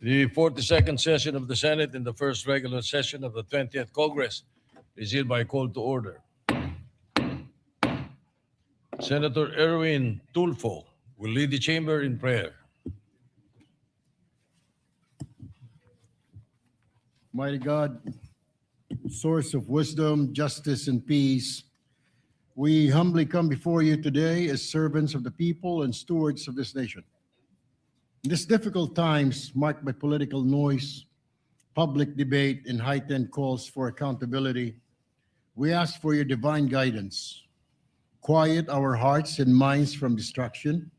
The 42nd session of the Senate in the first regular session of the 20th Congress is hereby called to order. Senator Erwin Tulfo will lead the chamber in prayer. Mighty God, source of wisdom, justice, and peace, we humbly come before you today as servants of the people and stewards of this nation. In these difficult times marked by political noise, public debate, and heightened calls for accountability, we ask for your divine guidance. Quiet our hearts and minds from distraction,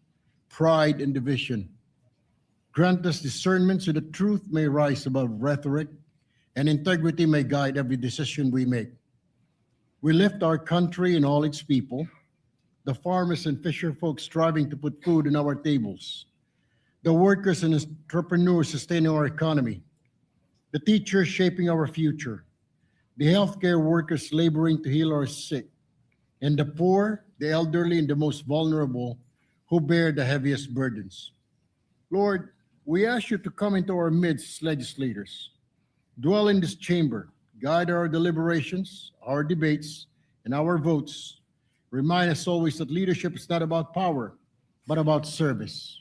pride, and division. Grant us discernment so that truth may rise above rhetoric and integrity may guide every decision we make. We lift our country and all its people, the farmers and fisher folks striving to put food on our tables, the workers and entrepreneurs sustaining our economy, the teachers shaping our future, the healthcare workers laboring to heal our sick, and the poor, the elderly, and the most vulnerable who bear the heaviest burdens. Lord, we ask you to come into our midst, legislators. Dwell in this chamber, guide our deliberations, our debates, and our votes. Remind us always that leadership is not about power, but about service.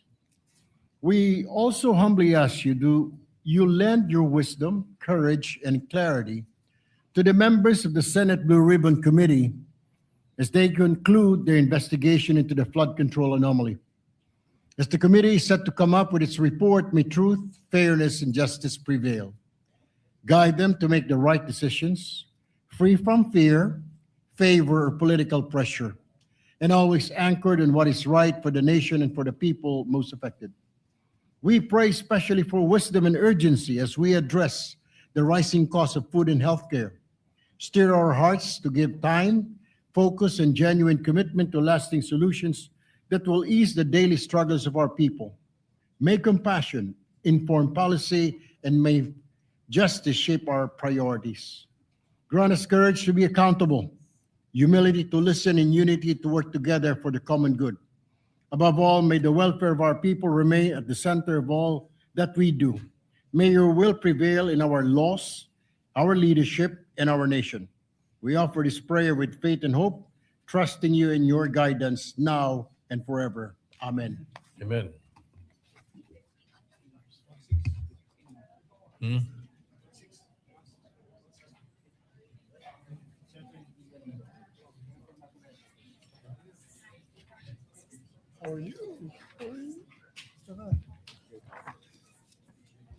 We also humbly ask you, do you lend your wisdom, courage, and clarity to the members of the Senate Blue Ribbon Committee as they conclude their investigation into the flood control anomaly. As the committee is set to come up with its report, may truth, fairness, and justice prevail. Guide them to make the right decisions, free from fear, favor, or political pressure, and always anchored in what is right for the nation and for the people most affected. We pray especially for wisdom and urgency as we address the rising cost of food and healthcare. Steer our hearts to give time, focus, and genuine commitment to lasting solutions that will ease the daily struggles of our people. May compassion inform policy and may justice shape our priorities. Grant us courage to be accountable, humility to listen, and unity to work together for the common good. Above all, may the welfare of our people remain at the center of all that we do. May your will prevail in our laws, our leadership, and our nation. We offer this prayer with faith and hope, trusting you in your guidance now and forever. Amen. Amen.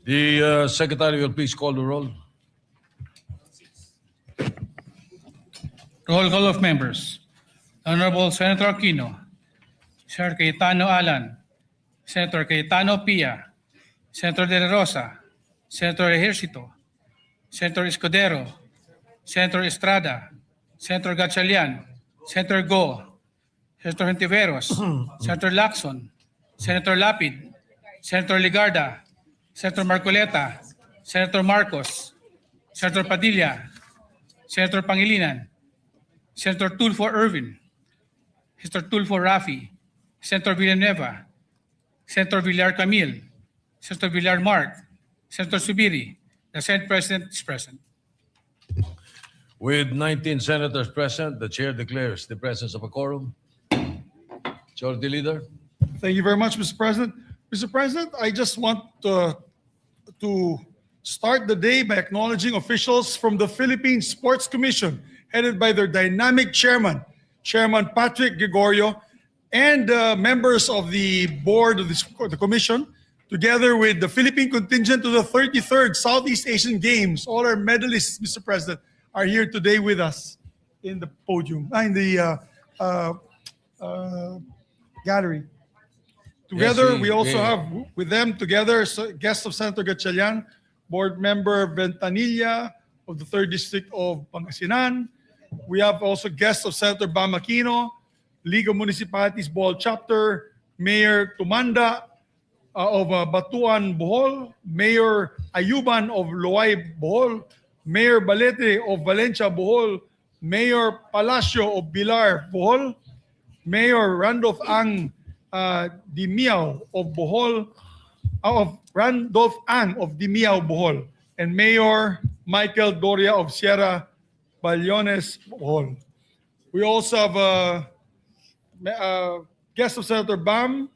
The secretary will please call the roll. Roll call of members. Honorable Senator Aquino, Senator Cayetano Alan, Senator Cayetano Pia, Senator De La Rosa, Senator Ejercito, Senator Escudero, Senator Estrada, Senator Gatchalian, Senator Go, Senator Hontiveros, Senator Lacson, Senator Lapid, Senator Ligarda, Senator Marcoleta, Senator Marcos, Senator Padilla, Senator Pangilinan, Senator Tulfo Erwin, Senator Tulfo Rafi, Senator Villanueva, Senator Villar Camille, Senator Villar Mark, Senator Subiri. The Senate President is present. With 19 senators present, the chair declares the presence of a quorum. Majority Leader. Thank you very much, Mr. President. Mr. President, I just want to start the day by acknowledging officials from the Philippine Sports Commission, headed by their dynamic chairman, Chairman Patrick Gregorio, and members of the board of the commission, together with the Philippine contingent to the 33rd Southeast Asian Games. All our medalists, Mr. President, are here today with us in the podium, in the gallery. Together, Yes, we also have with them together guests of Senator Gatchalian, Board Member Ventanilla of the 3rd District of Pangasinan. We have also guests of Senator Bam Aquino, League of Municipalities Bohol Chapter, Mayor Tumanda of Batuan, Bohol, Mayor Ayuban of Loay, Bohol, Mayor Balete of Valencia, Bohol, Mayor Palacio of Bilar, Bohol, Mayor Randolph Ang Di Miao of Bohol, Randolph Ang of Dimiao, Bohol, and Mayor Michael Doria of Sierra Balyones, Bohol. We also have a guest of Senator Bam,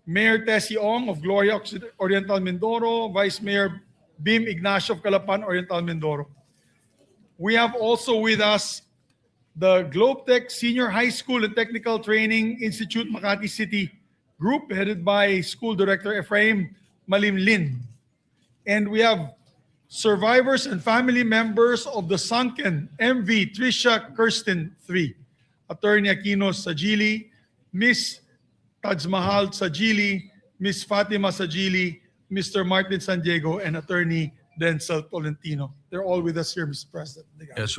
Mayor Tessie Ong of Gloria Oriental Mindoro, Vice Mayor Bim Ignacio of Calapan Oriental Mindoro. We have also with us the Globetech Senior High School and Technical Training Institute Makati City Group, headed by School Director Ephraim Malimlin. And we have survivors and family members of the sunken MV Trisha Kirsten 3, Attorney Aquino Sajili, Miss Taj Mahal Sajili, Miss Fatima Sajili, Mr. Martin San Diego, and Attorney Denzel Tolentino. They're all with us here, Mr. President. Yes,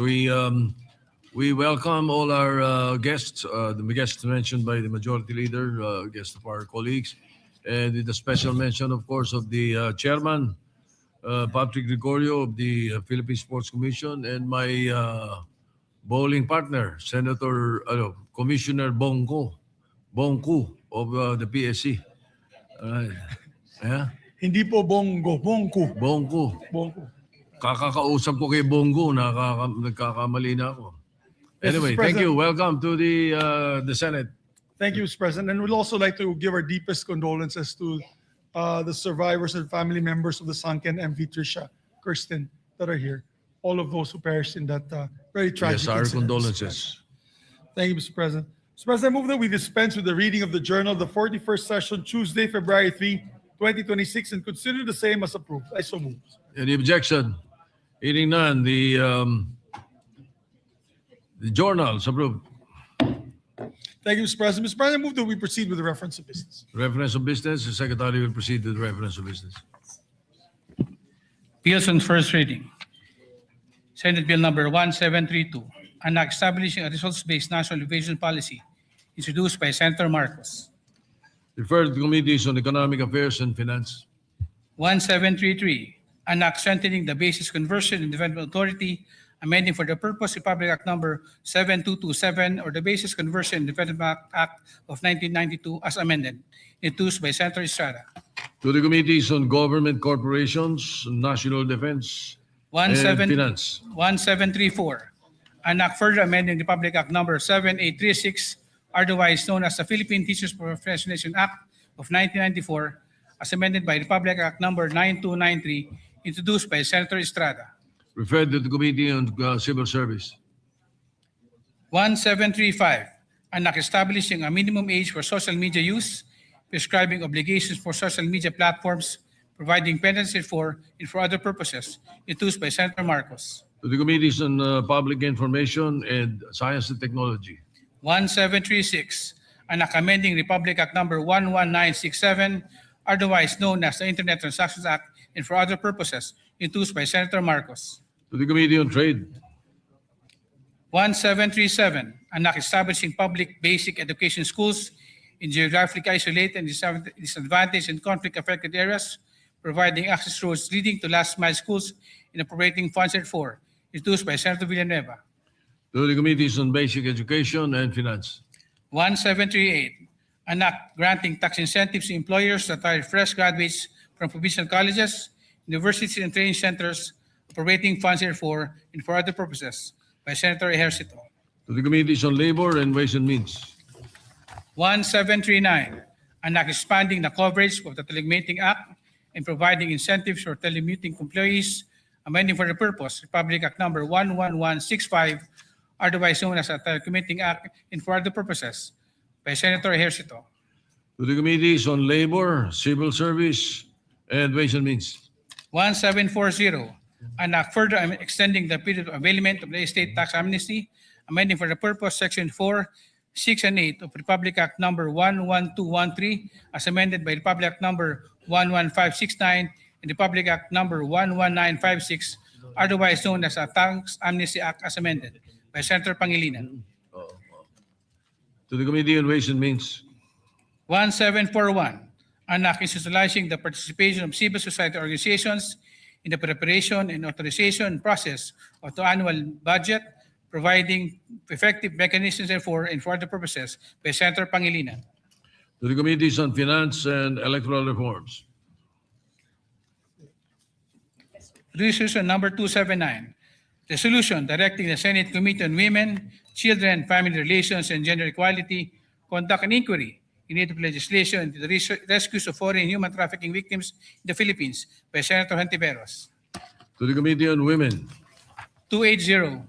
we welcome all our guests, the guests mentioned by the Majority Leader, guests of our colleagues, and with a special mention, of course, of the Chairman, Patrick Gregorio of the Philippine Sports Commission, and my bowling partner, Commissioner Bongku of the PSC. Yeah? Hindi po bongo, bongku. Bongku. Bongku. Kakakausap ko kay Bongo, nagkakamali na ako. Yes, Anyway, Mr. thank you. President. Welcome to the Senate. Thank you, Mr. President. And we'd also like to give our deepest condolences to the survivors and family members of the sunken MV Trisha Kirsten that are here. All of those who perished in that very tragic Yes, our incident, Mr. condolences. Thank you, Mr. President. Mr. President, I move that we dispense with the reading of the journal of the 41st session, Tuesday, February 3, 2026, and consider the same as approved. I so move. Any objection? Hearing none, the journals approved. Thank you, Mr. President. Mr. President, I move that we proceed with the reference of business. Reference of business, the Secretary will proceed with the reference of business. Bills on first reading. Senate Bill number 1732, an act establishing a results-based national innovation policy, introduced by Senator Marcos. Referred to Committees on Economic Affairs and Finance. 1733, an act strengthening the Basis Conversion and Development Authority, amending for the purpose Republic Act number 7227 or the Basis Conversion and Development Act of 1992 as amended, introduced by Senator Estrada. To the Committees on Government Corporations, National Defense, and 1734, an act further amending Republic Act number 7836, otherwise known as the Philippine Teachers Professionalization Act of 1994, as amended by Republic Act number 9293, introduced by Senator Estrada. referred to the Committee on Civil Service. 1735, an act establishing a minimum age for social media use, prescribing obligations for social media platforms, providing penalties for and for other purposes, introduced by Senator Marcos. To the Committees on Public Information and Science and Technology. 1736, an act amending Republic Act number 11967, otherwise known as the Internet Transactions Act, and for other purposes, introduced by Senator Marcos. To the Committee on Trade. 1737, an act establishing public basic education schools in geographically isolated and disadvantaged and conflict-affected areas, providing access roads leading to last-mile schools and appropriating funds therefor, introduced by Senator Villanueva. To the Committees on Basic Education and Finance. 1738, an act granting tax incentives to employers that hire fresh graduates from provincial colleges, universities, and training centers, appropriating funds therefor and for other purposes, by Senator Ejercito. To the Committees on Labor and Ways and Means. 1739, an act expanding the coverage of the Telecommuting Act and providing incentives for telecommuting employees, amending for the purpose Republic Act number 11165, otherwise known as the Telecommuting Act, and for other purposes, by Senator Ejercito. To the Committees on Labor, Civil Service, and Ways and Means. 1740, an act further extending the period of availment of the estate tax amnesty, amending for the purpose Section 4, 6, and 8 of Republic Act number 11213, as amended by Republic Act number 11569 and Republic Act number 11956, otherwise known as a Tax Amnesty Act as amended, by Senator Pangilinan. To the Committee on Ways and Means. 1741, an act institutionalizing the participation of civil society organizations in the preparation and authorization process of the annual budget, providing effective mechanisms therefore and for other purposes, by Senator Pangilinan. To the Committees on Finance and Electoral Reforms. Resolution number 279, resolution directing the Senate Committee on Women, Children, Family Relations, and Gender Equality conduct an inquiry in need of legislation into the rescues of foreign human trafficking victims in the Philippines by Senator Hontiveros. To the Committee on Women, 280,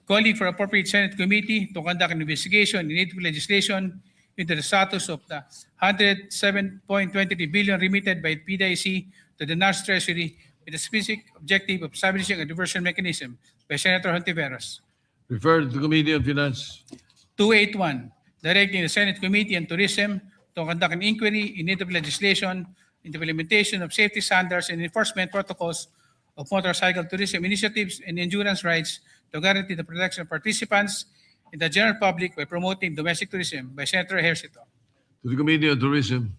calling for appropriate Senate committee to conduct an investigation in need of legislation into the status of the 107.23 billion remitted by PDIC to the National Treasury with the specific objective of establishing a diversion mechanism by Senator Hontiveros. referred to the Committee on Finance, 281, directing the Senate Committee on Tourism to conduct an inquiry in need of legislation into implementation of safety standards and enforcement protocols of motorcycle tourism initiatives and endurance rides to guarantee the protection of participants and the general public by promoting domestic tourism by Senator Ejercito. to the Committee on Tourism,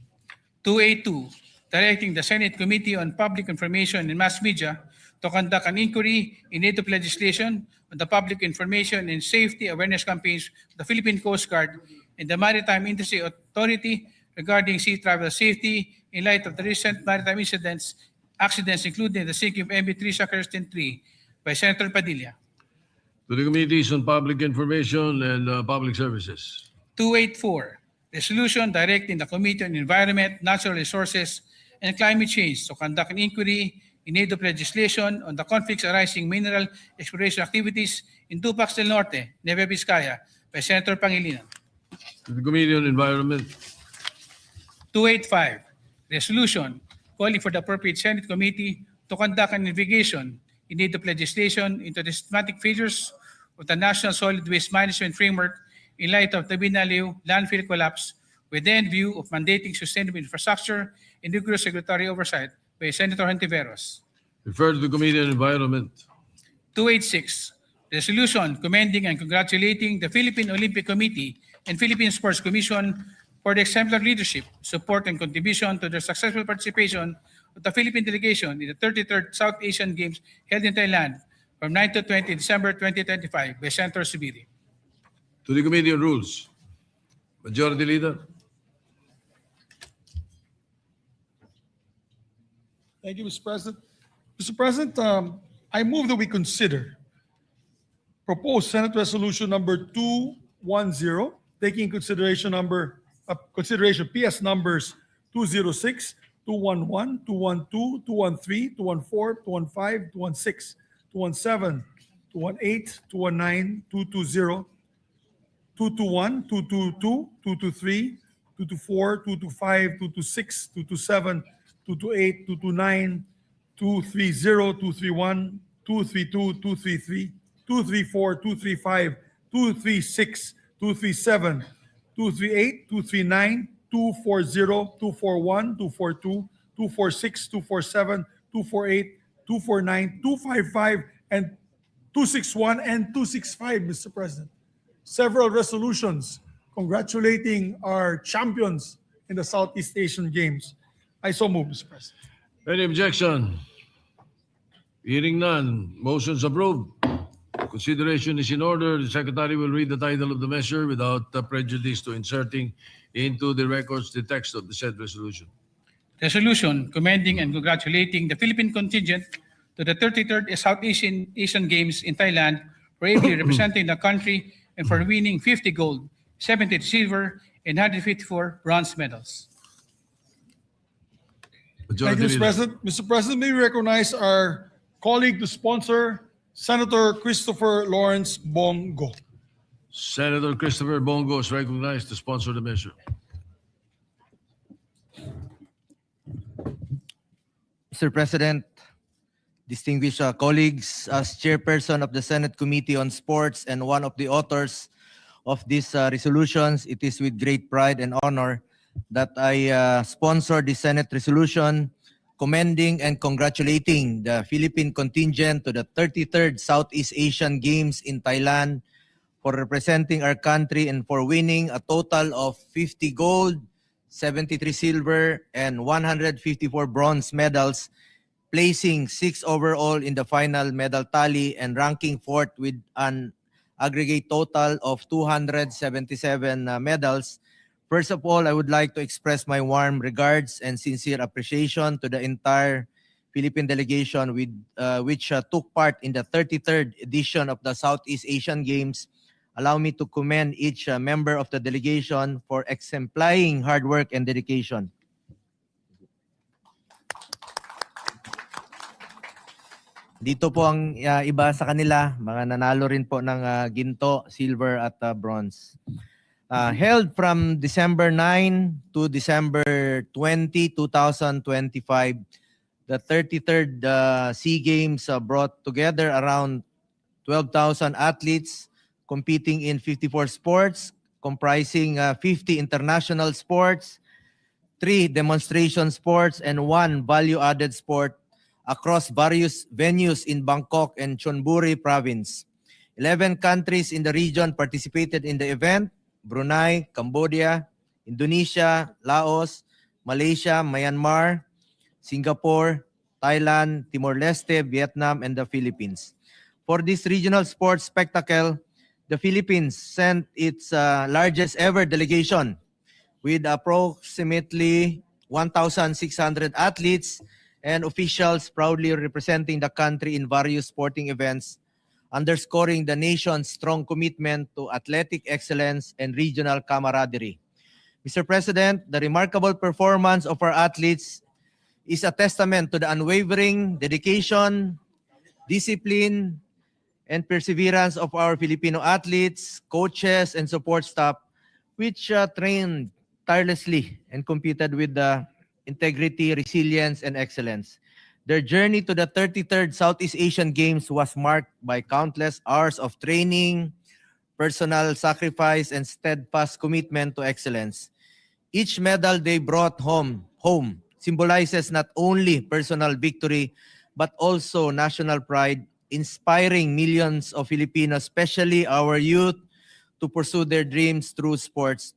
282, directing the Senate Committee on Public Information and Mass Media to conduct an inquiry in need of legislation on the public information and safety awareness campaigns of the Philippine Coast Guard and the Maritime Industry Authority regarding sea travel safety in light of the recent maritime accidents including the sinking of MV Teresa Kirsten 3 by Senator Padilla. to the Committees on Public Information and Public Services, 284, resolution directing the Committee on Environment, Natural Resources, and Climate Change to conduct an inquiry in need of legislation on the conflicts arising mineral exploration activities in Tupac del Norte, Nueva Vizcaya, by Senator Pangilinan. to the Committee on Environment, 285, resolution calling for the appropriate Senate committee to conduct an investigation in need of legislation into the systematic failures of the National Solid Waste Management Framework in light of the Binaliw landfill collapse with the end view of mandating sustainable infrastructure and rigorous regulatory oversight by Senator Hontiveros. referred to the Committee on Environment, 286, resolution commending and congratulating the Philippine Olympic Committee and Philippine Sports Commission for the exemplary leadership, support, and contribution to the successful participation of the Philippine delegation in the 33rd South Asian Games held in Thailand from 9 to 20 December 2025 by Senator Subiri. to the Committee on Rules, Majority Leader, Thank you, Mr. President. Mr. President, I move that we consider proposed Senate Resolution number 210, taking in consideration PS numbers 206, 211, 212, 213, 214, 215, 216, 217, 218, 219, 220, 221, 222, 223, 224, 225, 226, 227, 228, 229, 230, 231, 232, 233, 234, 235, 236, 237, 238, 239, 240, 241, 242, 246, 247, 248, 249, 255, and 261 and 265, Mr. President. Several resolutions congratulating our champions in the Southeast Asian Games. I so move, Mr. President. any objection? Hearing none, motion's approved. Consideration is in order. The Secretary will read the title of the measure without prejudice to inserting into the records the text of the said resolution. Resolution commending and congratulating the Philippine contingent to the 33rd South Asian Games in Thailand for ably representing the country and for winning 50 gold, 70 silver, and 154 bronze medals. Thank Majority you, Mr. Leader. President. Mr. President, may we recognize our colleague to sponsor, Senator Christopher Lawrence Bongo. Senator Christopher Bongo is recognized to sponsor the measure. Mr. President, distinguished colleagues, as chairperson of the Senate Committee on Sports and one of the authors of these resolutions, it is with great pride and honor that I sponsor the Senate resolution commending and congratulating the Philippine contingent to the 33rd Southeast Asian Games in Thailand for representing our country and for winning a total of 50 gold, 73 silver, and 154 bronze medals, placing 6th overall in the final medal tally and ranking 4th with an aggregate total of 277 medals. First of all, I would like to express my warm regards and sincere appreciation to the entire Philippine delegation which took part in the 33rd edition of the Southeast Asian Games. Allow me to commend each member of the delegation for exemplifying hard work and dedication. Dito po ang iba sa kanila, mga nanalo rin po ng ginto, silver at bronze. Held from December 9 to December 20, 2025, the 33rd SEA Games brought together around 12,000 athletes competing in 54 sports, comprising 50 international sports, 3 demonstration sports, and 1 value-added sport across various venues in Bangkok and Chonburi province. 11 countries in the region participated in the event: Brunei, Cambodia, Indonesia, Laos, Malaysia, Myanmar, Singapore, Thailand, Timor-Leste, Vietnam, and the Philippines. For this regional sports spectacle, the Philippines sent its largest ever delegation with approximately 1,600 athletes and officials proudly representing the country in various sporting events, underscoring the nation's strong commitment to athletic excellence and regional camaraderie. Mr. President, the remarkable performance of our athletes is a testament to the unwavering dedication, discipline, and perseverance of our Filipino athletes, coaches, and support staff, which trained tirelessly and competed with the integrity, resilience, and excellence. Their journey to the 33rd Southeast Asian Games was marked by countless hours of training, personal sacrifice, and steadfast commitment to excellence. Each medal they brought home symbolizes not only personal victory, but also national pride, inspiring millions of Filipinos, especially our youth, to pursue their dreams through sports.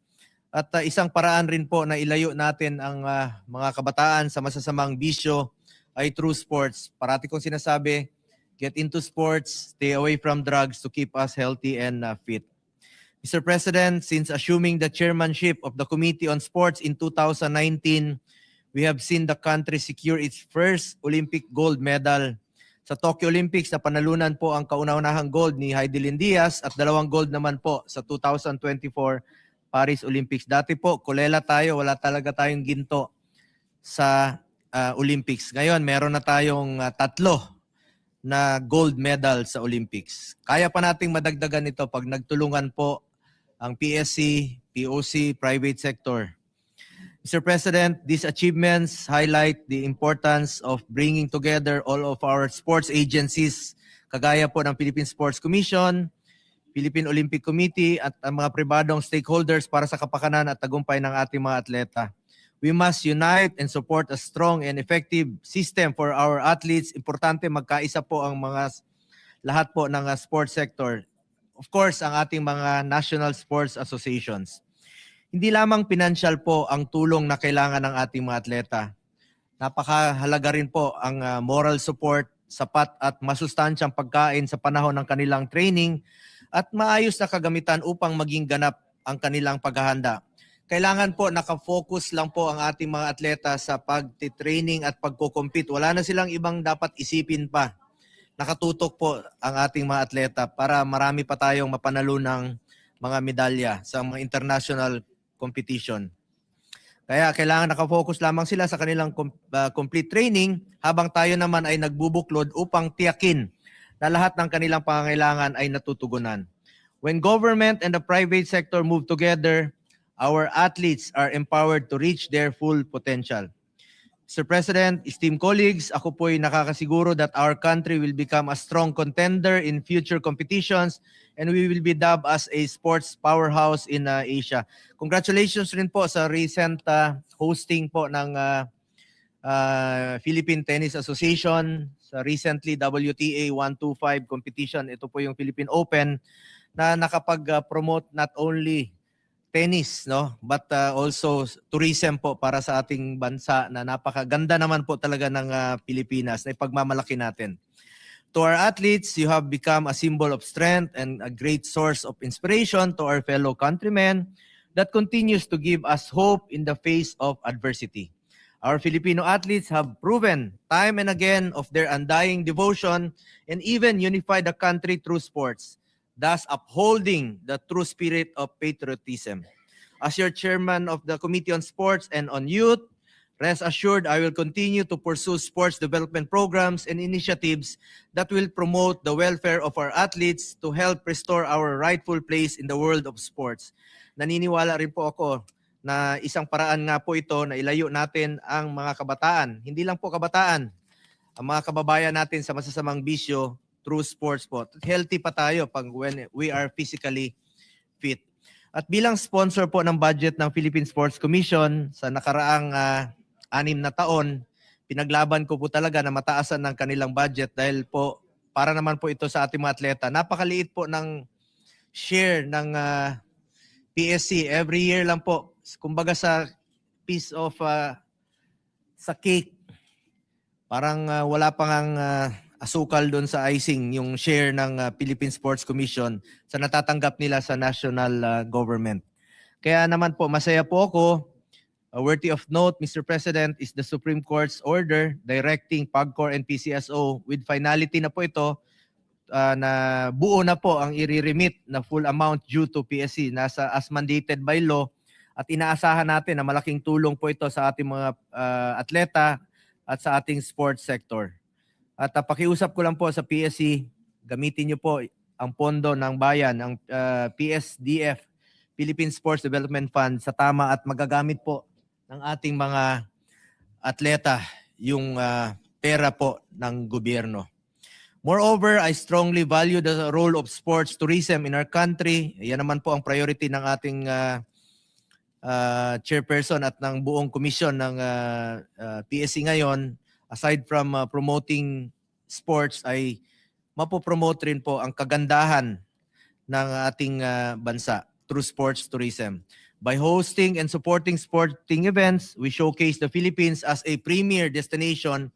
At isang paraan rin po na ilayo natin ang mga kabataan sa masasamang bisyo ay through sports. Parati kong sinasabi, get into sports, stay away from drugs to keep us healthy and fit. Mr. President, since assuming the chairmanship of the Committee on Sports in 2019, we have seen the country secure its first Olympic gold medal. Sa Tokyo Olympics, na panalunan po ang kauna-unahang gold ni Heidelin Diaz at 2 gold naman po sa 2024 Paris Olympics. Dati po, kulela tayo, wala talaga tayong ginto sa Olympics. Ngayon, meron na tayong 3 na gold medal sa Olympics. Kaya pa nating madagdagan ito pag nagtulungan po ang PSC, POC, private sector. Mr. President, these achievements highlight the importance of bringing together all of our sports agencies, kagaya po ng Philippine Sports Commission, Philippine Olympic Committee at ang mga pribadong stakeholders para sa kapakanan at tagumpay ng ating mga atleta. We must unite and support a strong and effective system for our athletes. Importante magkaisa po ang lahat po ng sports sector. Of course, ang ating mga national sports associations. Hindi lamang financial po ang tulong na kailangan ng ating mga atleta. Napakahalaga rin po ang moral support, sapat at masustansyang pagkain sa panahon ng kanilang training at maayos na kagamitan upang maging ganap ang kanilang paghahanda. Kailangan po nakafocus lang po ang ating mga atleta sa pag-training at pagko-compete. Wala na silang ibang dapat isipin pa. Nakatutok po ang ating mga atleta para marami pa tayong mapanalo ng mga medalya sa mga international competition. Kaya kailangan nakafocus lamang sila sa kanilang complete training habang tayo naman ay nagbubuklod upang tiyakin na lahat ng kanilang pangangailangan ay natutugunan. When government and the private sector move together, our athletes are empowered to reach their full potential. Mr. President, esteemed colleagues, ako po'y nakakasiguro that our country will become a strong contender in future competitions and we will be dubbed as a sports powerhouse in Asia. Congratulations rin po sa recent hosting po ng Philippine Tennis Association sa recently WTA 125 competition. Ito po yung Philippine Open na nakapag-promote not only tennis, no, but also tourism po para sa ating bansa na napakaganda naman po talaga ng Pilipinas na ipagmamalaki natin. To our athletes, you have become a symbol of strength and a great source of inspiration to our fellow countrymen that continues to give us hope in the face of adversity. Our Filipino athletes have proven time and again of their undying devotion and even unified the country through sports, thus upholding the true spirit of patriotism. As your chairman of the Committee on Sports and on Youth, rest assured I will continue to pursue sports development programs and initiatives that will promote the welfare of our athletes to help restore our rightful place in the world of sports. Naniniwala rin po ako na isang paraan nga po ito na ilayo natin ang mga kabataan. Hindi lang po kabataan, ang mga kababayan natin sa masasamang bisyo through sports po. Healthy pa tayo pag when we are physically fit. At bilang sponsor po ng budget ng Philippine Sports Commission sa nakaraang 6 na taon, pinaglaban ko po talaga na mataasan ng kanilang budget dahil po para naman po ito sa ating mga atleta. Napakaliit po ng share ng PSC. Every year lang po. Kumbaga sa piece of sa cake, parang wala pang asukal doon sa icing yung share ng Philippine Sports Commission sa natatanggap nila sa national government. Kaya naman po, masaya po ako. Worthy of note, Mr. President, is the Supreme Court's order directing PAGCOR and PCSO with finality na po ito na buo na po ang i-remit na full amount due to PSC nasa as mandated by law at inaasahan natin na malaking tulong po ito sa ating mga atleta at sa ating sports sector. At pakiusap ko lang po sa PSC, gamitin niyo po ang pondo ng bayan, ang PSDF, Philippine Sports Development Fund sa tama at magagamit po ng ating mga atleta yung pera po ng gobyerno. Moreover, I strongly value the role of sports tourism in our country. Yan naman po ang priority ng ating chairperson at ng buong komisyon ng PSC ngayon. Aside from promoting sports ay mapopromote rin po ang kagandahan ng ating bansa through sports tourism. By hosting and supporting sporting events, we showcase the Philippines as a premier destination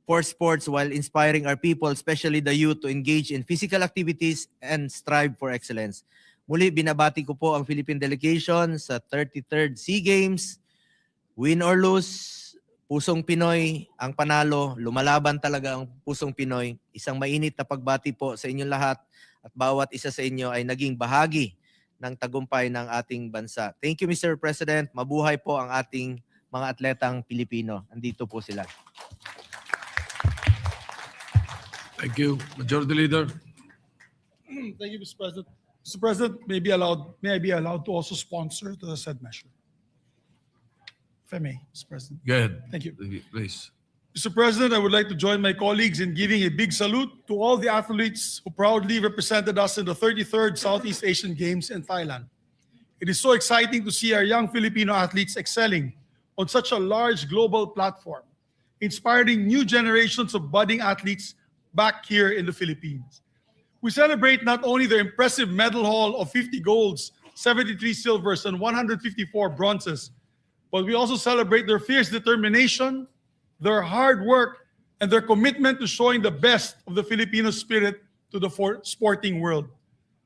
for sports while inspiring our people, especially the youth, to engage in physical activities and strive for excellence. Muli, binabati ko po ang Philippine delegation sa 33rd SEA Games. Win or lose, pusong Pinoy ang panalo. Lumalaban talaga ang pusong Pinoy. Isang mainit na pagbati po sa inyong lahat at bawat isa sa inyo ay naging bahagi ng tagumpay ng ating bansa. Thank you, Mr. President. Mabuhay po ang ating mga atletang Pilipino. Andito po sila. Thank you. Majority Leader. Thank you, Mr. President. Mr. President, may I be allowed to also sponsor the said measure? If I may, Mr. President. Go ahead. Thank you. Please. Mr. President, I would like to join my colleagues in giving a big salute to all the athletes who proudly represented us in the 33rd Southeast Asian Games in Thailand. It is so exciting to see our young Filipino athletes excelling on such a large global platform, inspiring new generations of budding athletes back here in the Philippines. We celebrate not only their impressive medal haul of 50 golds, 73 silvers, and 154 bronzes, but we also celebrate their fierce determination, their hard work, and their commitment to showing the best of the Filipino spirit to the sporting world.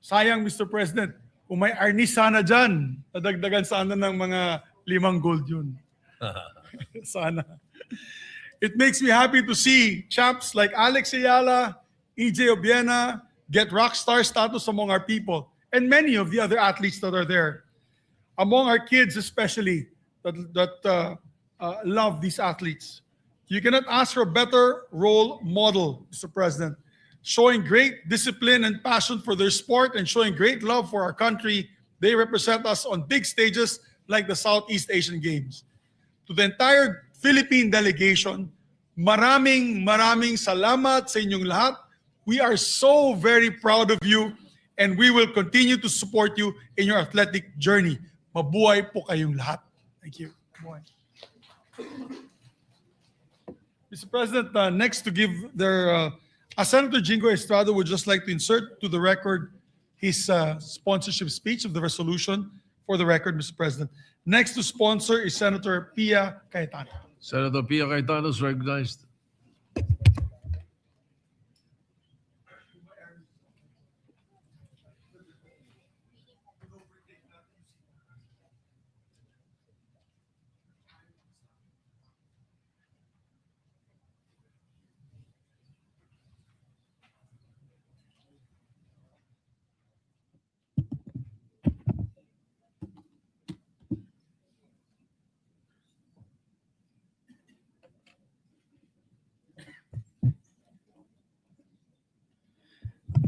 Sayang, Mr. President, kung may arnis sana dyan, nadagdagan sana ng mga 5 gold yun. Sana. It makes me happy to see champs like Alex Ayala, EJ Obiena get rock star status among our people, and many of the other athletes that are there. Among our kids especially, that love these athletes. You cannot ask for a better role model, Mr. President, showing great discipline and passion for their sport and showing great love for our country. They represent us on big stages like the Southeast Asian Games. To the entire Philippine delegation, maraming salamat sa inyong lahat. We are so very proud of you and we will continue to support you in your athletic journey. Mabuhay po kayong lahat. Thank you. Mabuhay. Mr. President, next to give their, Senator Jingo Estrada would just like to insert to the record his sponsorship speech of the resolution for the record, Mr. President. Next to sponsor is Senator Pia Cayetano. Senator Pia Cayetano is recognized.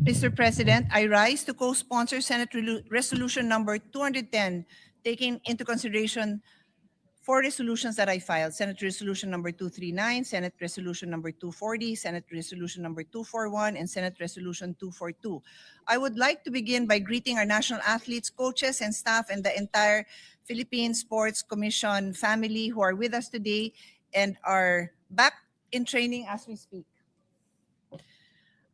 Mr. President, I rise to co-sponsor Senate Resolution number 210, taking into consideration four resolutions that I filed: Senate Resolution number 239, Senate Resolution number 240, Senate Resolution number 241, and Senate Resolution 242. I would like to begin by greeting our national athletes, coaches, and staff, and the entire Philippine Sports Commission family who are with us today and are back in training as we speak.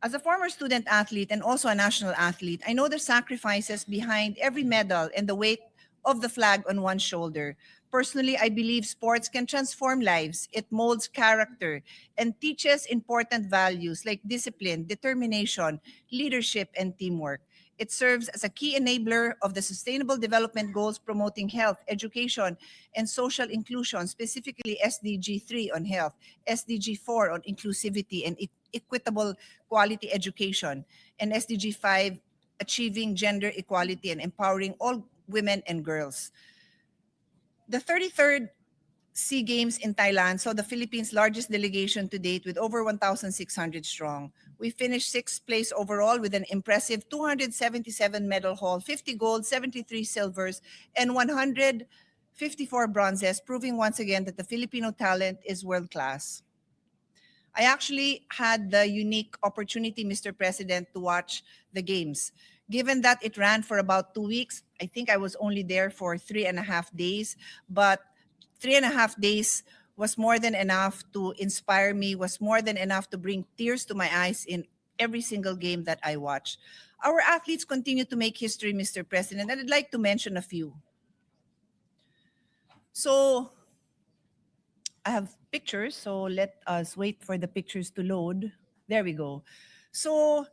As a former student athlete and also a national athlete, I know the sacrifices behind every medal and the weight of the flag on one's shoulder. Personally, I believe sports can transform lives. It molds character and teaches important values like discipline, determination, leadership, and teamwork. It serves as a key enabler of the Sustainable Development Goals promoting health, education, and social inclusion, specifically SDG 3 on health, SDG 4 on inclusivity and equitable quality education, and SDG 5 achieving gender equality and empowering all women and girls. The 33rd SEA Games in Thailand saw the Philippines' largest delegation to date with over 1,600 strong. We finished sixth place overall with an impressive 277 medal haul, 50 gold, 73 silvers, and 154 bronzes, proving once again that the Filipino talent is world-class. I actually had the unique opportunity, Mr. President, to watch the games. Given that it ran for about 2 weeks, I think I was only there for 3.5 days, but 3.5 days was more than enough to inspire me, was more than enough to bring tears to my eyes in every single game that I watched. Our athletes continue to make history, Mr. President, and I'd like to mention a few. So I have pictures, so let us wait for the pictures to load. There we go. So,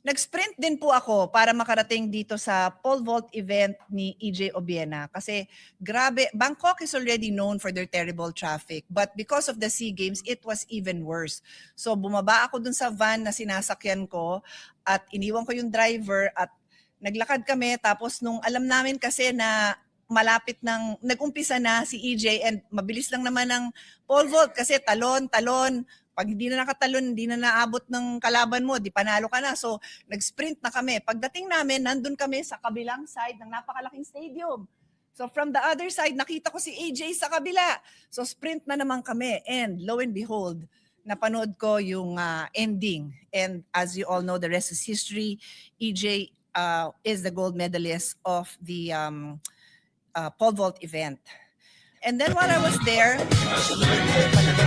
nag-sprint din po ako para makarating dito sa pole vault event ni EJ Obiena. Kasi grabe, Bangkok is already known for their terrible traffic. But because of the SEA Games, it was even worse. So bumaba ako dun sa van na sinasakyan ko at iniwan ko yung driver at naglakad kami. Tapos nung alam namin kasi na malapit nag-umpisa na si EJ and mabilis lang naman ang pole vault kasi talon. Pag hindi na nakatalon, hindi na naabot ng kalaban mo, di panalo ka na. So, nag-sprint na kami. Pagdating namin, nandun kami sa kabilang side ng napakalaking stadium. So, from the other side, nakita ko si AJ sa kabila. So, sprint na naman kami. And lo and behold, napanood ko yung ending. And as you all know, the rest is history. EJ is the gold medalist of the pole vault event. And then while I was there,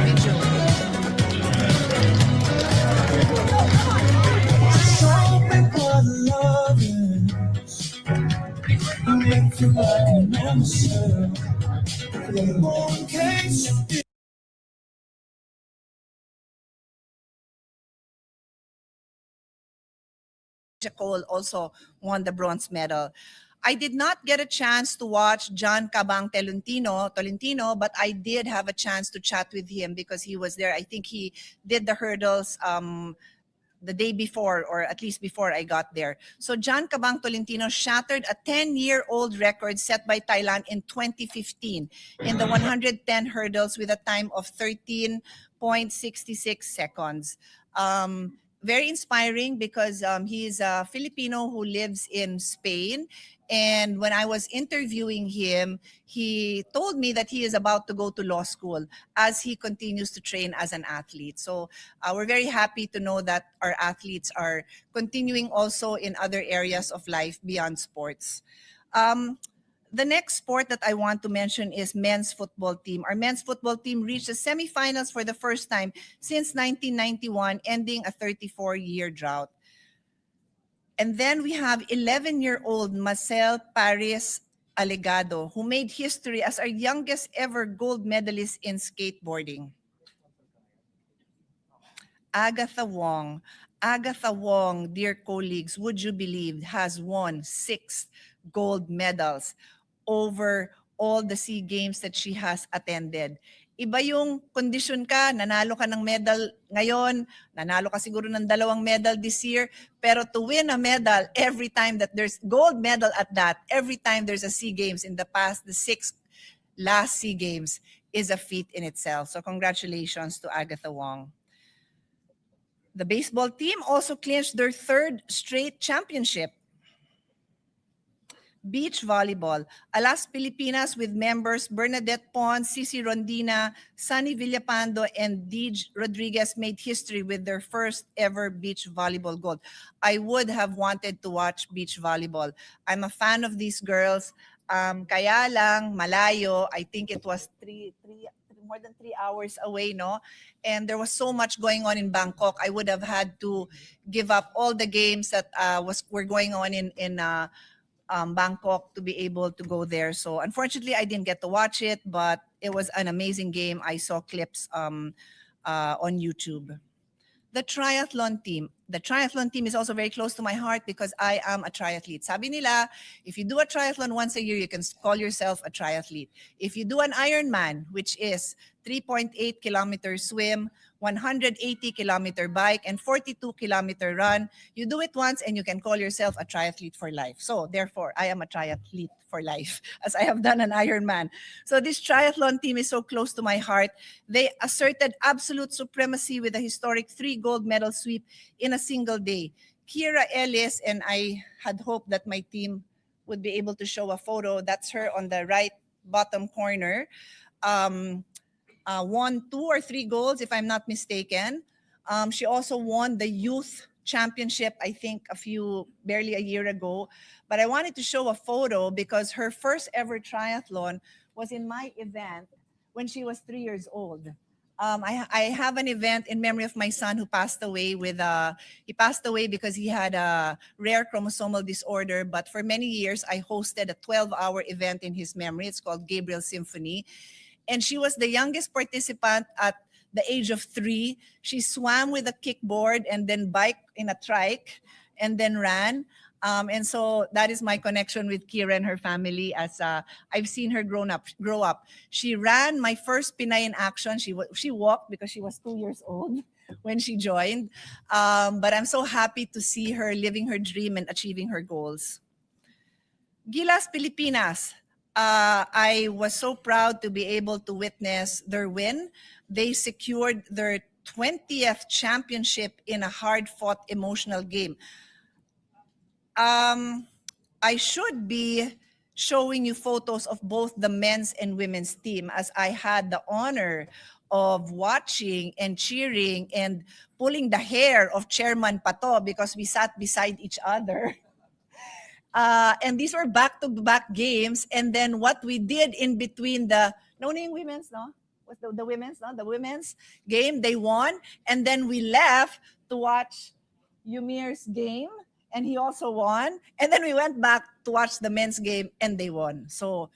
video. Cole also won the bronze medal. I did not get a chance to watch John Cabang Tolentino, but I did have a chance to chat with him because he was there. I think he did the hurdles the day before, or at least before I got there. So John Cabang Tolentino shattered a 10-year-old record set by Thailand in 2015 in the 110 hurdles with a time of 13.66 seconds. Very inspiring because he's a Filipino who lives in Spain. And when I was interviewing him, he told me that he is about to go to law school as he continues to train as an athlete. So we're very happy to know that our athletes are continuing also in other areas of life beyond sports. The next sport that I want to mention is men's football team. Our men's football team reached the semifinals for the first time since 1991, ending a 34-year drought. And then we have 11-year-old Marcel Paris Alegado, who made history as our youngest ever gold medalist in skateboarding. Agatha Wong, dear colleagues, would you believe, has won 6 gold medals over all the SEA Games that she has attended. Iba yung kondisyon ka, nanalo ka ng medal ngayon, nanalo ka siguro ng 2 medal this year, pero to win a medal every time that there's gold medal at that, every time there's a SEA Games in the past, the 6 last SEA Games is a feat in itself. So congratulations to Agatha Wong. The baseball team also clinched their third straight championship. Beach volleyball. Alas Pilipinas with members Bernadette Pons, Cici Rondina, Sunny Villapando, and Deej Rodriguez made history with their first ever beach volleyball gold. I would have wanted to watch beach volleyball. I'm a fan of these girls. Kaya lang, malayo. I think it was more than 3 hours away, no? And there was so much going on in Bangkok. I would have had to give up all the games that were going on in Bangkok to be able to go there. So unfortunately, I didn't get to watch it, but it was an amazing game. I saw clips on YouTube. The triathlon team. The triathlon team is also very close to my heart because I am a triathlete. Sabi nila, if you do a triathlon once a year, you can call yourself a triathlete. If you do an Ironman, which is 3.8 kilometer swim, 180-kilometer bike, and 42-kilometer run, you do it once and you can call yourself a triathlete for life. So therefore, I am a triathlete for life as I have done an Ironman. So this triathlon team is so close to my heart. They asserted absolute supremacy with a historic 3 gold medal sweep in a single day. Kira Ellis, and I had hoped that my team would be able to show a photo. That's her on the right bottom corner. Won 2 or 3 golds, if I'm not mistaken. She also won the youth championship, I think barely a year ago. But I wanted to show a photo because her first ever triathlon was in my event when she was 3 years old. I have an event in memory of my son who passed away he passed away because he had a rare chromosomal disorder. But for many years, I hosted a 12-hour event in his memory. It's called Gabriel Symphony. And she was the youngest participant at the age of 3. She swam with a kickboard and then biked in a trike and then ran. And so that is my connection with Kira and her family as I've seen her grow up. She ran my first Pinay in Action. She walked because she was 2 years old when she joined. But I'm so happy to see her living her dream and achieving her goals. Gilas Pilipinas. I was so proud to be able to witness their win. They secured their 20th championship in a hard-fought, emotional game. I should be showing you photos of both the men's and women's team as I had the honor of watching and cheering and pulling the hair of Chairman Pato because we sat beside each other. And these were back-to-back games. And then what we did in between the women's, no? What's the women's, no? The women's game, they won. And then we left to watch Yumir's game, and he also won. And then we went back to watch the men's game, and they won. So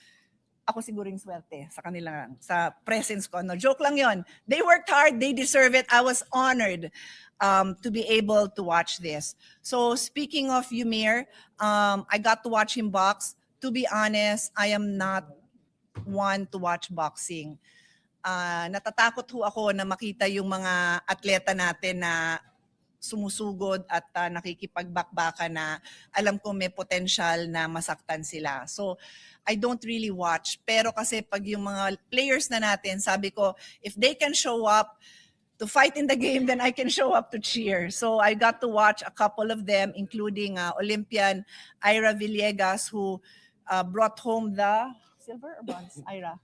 ako siguro yung swerte sa kanila, sa presence ko. No, joke lang yon. They worked hard, they deserve it. I was honored to be able to watch this. So speaking of Yumir, I got to watch him box. To be honest, I am not one to watch boxing. Natatakot ho ako na makita yung mga atleta natin na sumusugod at nakikipagbakbaka na alam ko may potential na masaktan sila. So I don't really watch. Pero kasi pag yung mga players na natin, sabi ko, if they can show up to fight in the game, then I can show up to cheer. So I got to watch a couple of them, including Olympian Ira Villegas, who brought home the silver or bronze, Ira?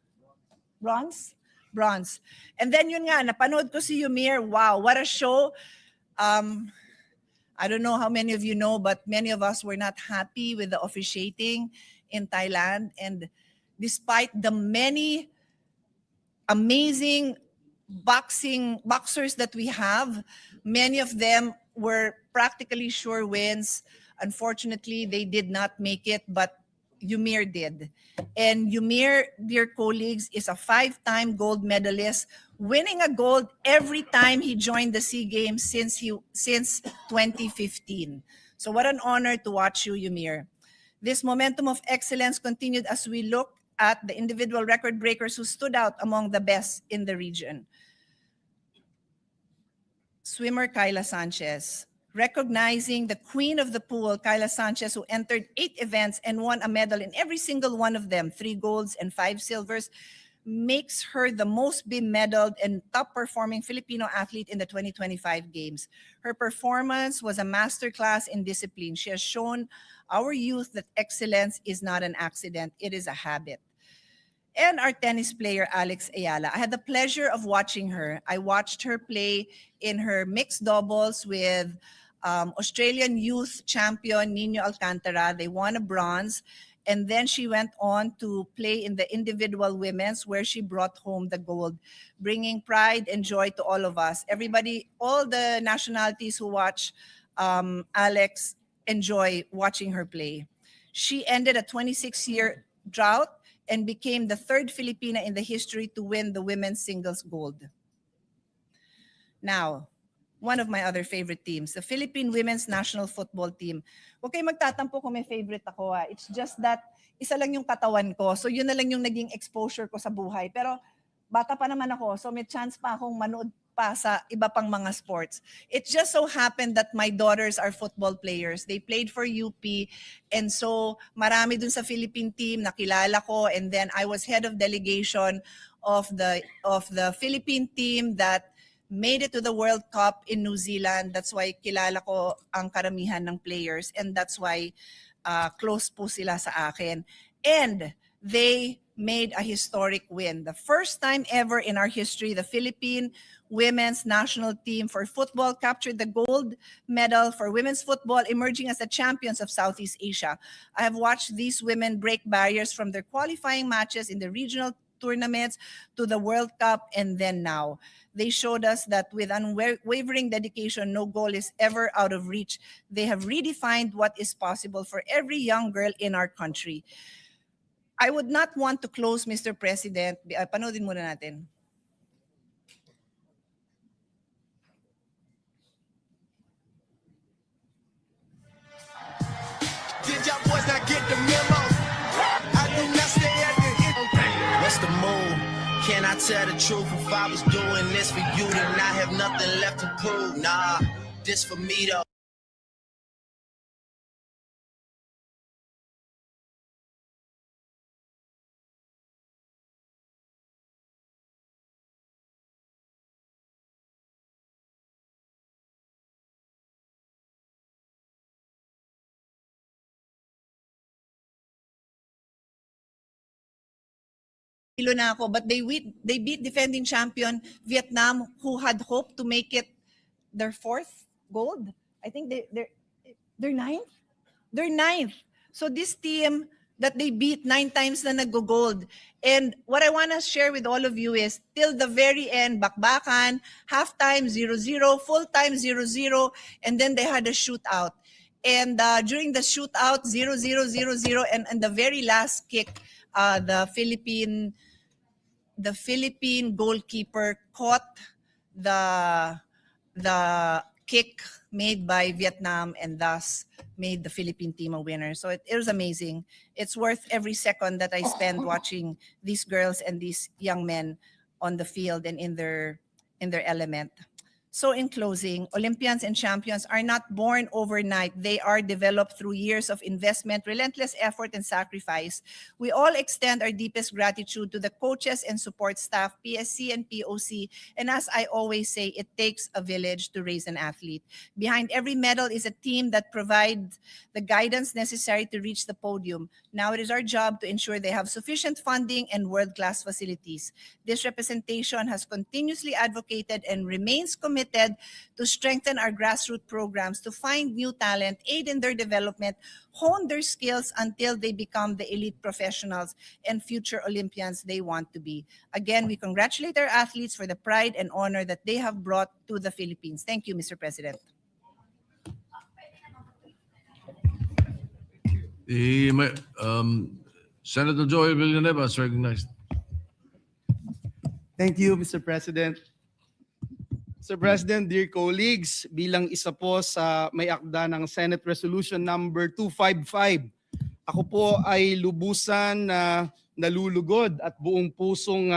Bronze? Bronze. And then yun nga, napanood ko si Yumir. Wow, what a show. I don't know how many of you know, but many of us were not happy with the officiating in Thailand. And despite the many amazing boxers that we have, many of them were practically sure wins. Unfortunately, they did not make it, but Yumir did. And Yumir, dear colleagues, is a 5-time gold medalist, winning a gold every time he joined the SEA Games since 2015. So what an honor to watch you, Yumir. This momentum of excellence continued as we look at the individual record breakers who stood out among the best in the region. Swimmer Kyla Sanchez. Recognizing the queen of the pool, Kyla Sanchez, who entered 8 events and won a medal in every single one of them, 3 golds and 5 silvers. makes her the most bemedaled and top performing Filipino athlete in the 2025 games. Her performance was a masterclass in discipline. She has shown our youth that excellence is not an accident, it is a habit. And our tennis player, Alex Ayala. I had the pleasure of watching her. I watched her play in her mixed doubles with Australian youth champion Nino Alcantara. They won a bronze. And then she went on to play in the individual women's, where she brought home the gold, bringing pride and joy to all of us. Everybody, all the nationalities who watch Alex enjoy watching her play. She ended a 26-year drought and became the third Filipina in the history to win the women's singles gold. Now, one of my other favorite teams, the Philippine Women's National Football Team. Huwag kayo magtatampo kung may favorite ako. It's just that isa lang yung katawan ko. So yun na lang yung naging exposure ko sa buhay. Pero bata pa naman ako, so may chance pa akong manood pa sa iba pang mga sports. It just so happened that my daughters are football players. They played for UP, and so marami dun sa Philippine team nakilala ko, and then I was head of delegation of the Philippine team that made it to the World Cup in New Zealand. That's why kilala ko ang karamihan ng players, and that's why close po sila sa akin. And they made a historic win. The first time ever in our history, the Philippine women's national team for football captured the gold medal for women's football, emerging as the champions of Southeast Asia. I have watched these women break barriers from their qualifying matches in the regional tournaments to the World Cup, and then now. They showed us that with unwavering dedication, no goal is ever out of reach. They have redefined what is possible for every young girl in our country. I would not want to close, Mr. President. Panoodin muna natin. Did y'all boys not get the memo? I do not stay at the end. What's the move? Can I tell the truth? If I was doing this for you, then I have nothing left to prove. Nah, this for me though. Na ako, but they beat defending champion Vietnam, who had hoped to make it their fourth gold. I think they're ninth. They're ninth. So this team that they beat 9 times na nag-gold. And what I want to share with all of you is till the very end, bakbakan, halftime 0-0, full time 0-0, and then they had a shootout. And during the shootout 0-0, 0-0, and the very last kick, the Philippine goalkeeper caught the kick made by Vietnam and thus made the Philippine team a winner. So it was amazing. It's worth every second that I spend watching these girls and these young men on the field and in their element. So in closing, Olympians and champions are not born overnight. They are developed through years of investment, relentless effort, and sacrifice. We all extend our deepest gratitude to the coaches and support staff, PSC and POC. And as I always say, it takes a village to raise an athlete. Behind every medal is a team that provides the guidance necessary to reach the podium. Now it is our job to ensure they have sufficient funding and world-class facilities. This representation has continuously advocated and remains committed to strengthen our grassroots programs, to find new talent, aid in their development, hone their skills until they become the elite professionals and future Olympians they want to be. Again, we congratulate our athletes for the pride and honor that they have brought to the Philippines. Thank you, Mr. President. Senator Joel Villanueva is recognized. Thank you, Mr. President. Mr. President, dear colleagues, bilang isa po sa may akda ng Senate Resolution number 255, ako po ay lubusan na nalulugod at buong pusong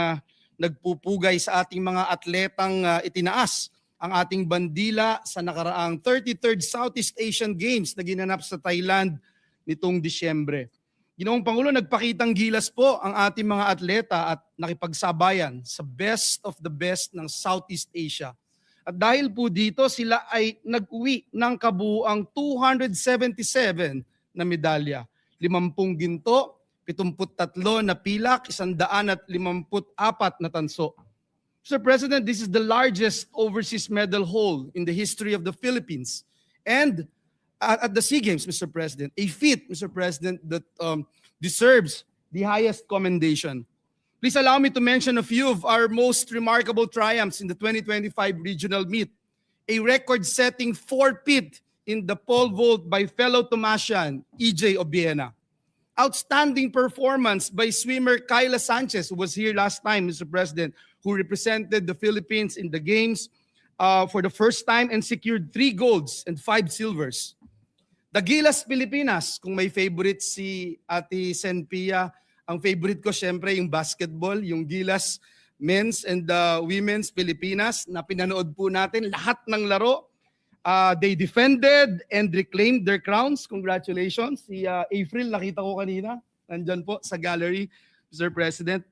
nagpupugay sa ating mga atletang itinaas ang ating bandila sa nakaraang 33rd Southeast Asian Games na ginanap sa Thailand nitong Disyembre. Ginoong Pangulo, nagpakitang gilas po ang ating mga atleta at nakipagsabayan sa best of the best ng Southeast Asia. At dahil po dito, sila ay nag-uwi ng kabuuang 277 na medalya. 50 ginto, 73 na pilak, 154 na tanso. Mr. President, this is the largest overseas medal haul in the history of the Philippines. And at the SEA Games, Mr. President, a feat, Mr. President, that deserves the highest commendation. Please allow me to mention a few of our most remarkable triumphs in the 2025 regional meet. A record-setting 4-peat in the pole vault by fellow Tomasian, EJ Obiena. Outstanding performance by swimmer Kyla Sanchez, who was here last time, Mr. President, who represented the Philippines in the games for the first time and secured 3 golds and 5 silvers. The Gilas Pilipinas, kung may favorite si Ate Senpia, ang favorite ko syempre yung basketball, yung Gilas Men's and Women's Pilipinas na pinanood po natin lahat ng laro. They defended and reclaimed their crowns. Congratulations. Si April, nakita ko kanina. Nandyan po sa gallery, Mr. President.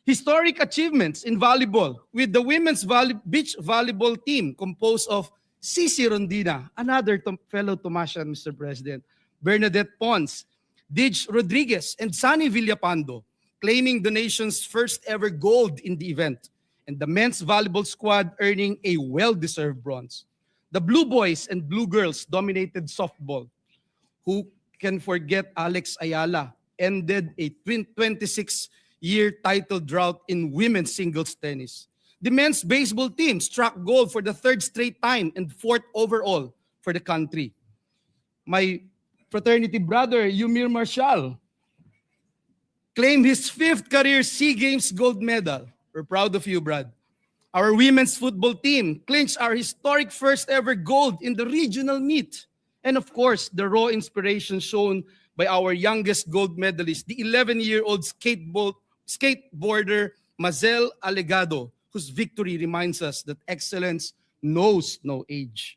Historic achievements in volleyball with the women's beach volleyball team composed of Cici Rondina, another fellow Tomasian, Mr. President, Bernadette Pons, Dij Rodriguez, and Sunny Villapando, claiming the nation's first ever gold in the event, and the men's volleyball squad earning a well-deserved bronze. The Blue Boys and Blue Girls dominated softball. Who can forget Alex Ayala ended a 26-year title drought in women's singles tennis. The men's baseball team struck gold for the 3rd straight time and 4th overall for the country. My fraternity brother, Yumir Marshall, claimed his 5th career SEA Games gold medal. We're proud of you, Brad. Our women's football team clinched our historic first ever gold in the regional meet. And of course, the raw inspiration shown by our youngest gold medalist, the 11-year-old skateboarder Mazel Alegado, whose victory reminds us that excellence knows no age.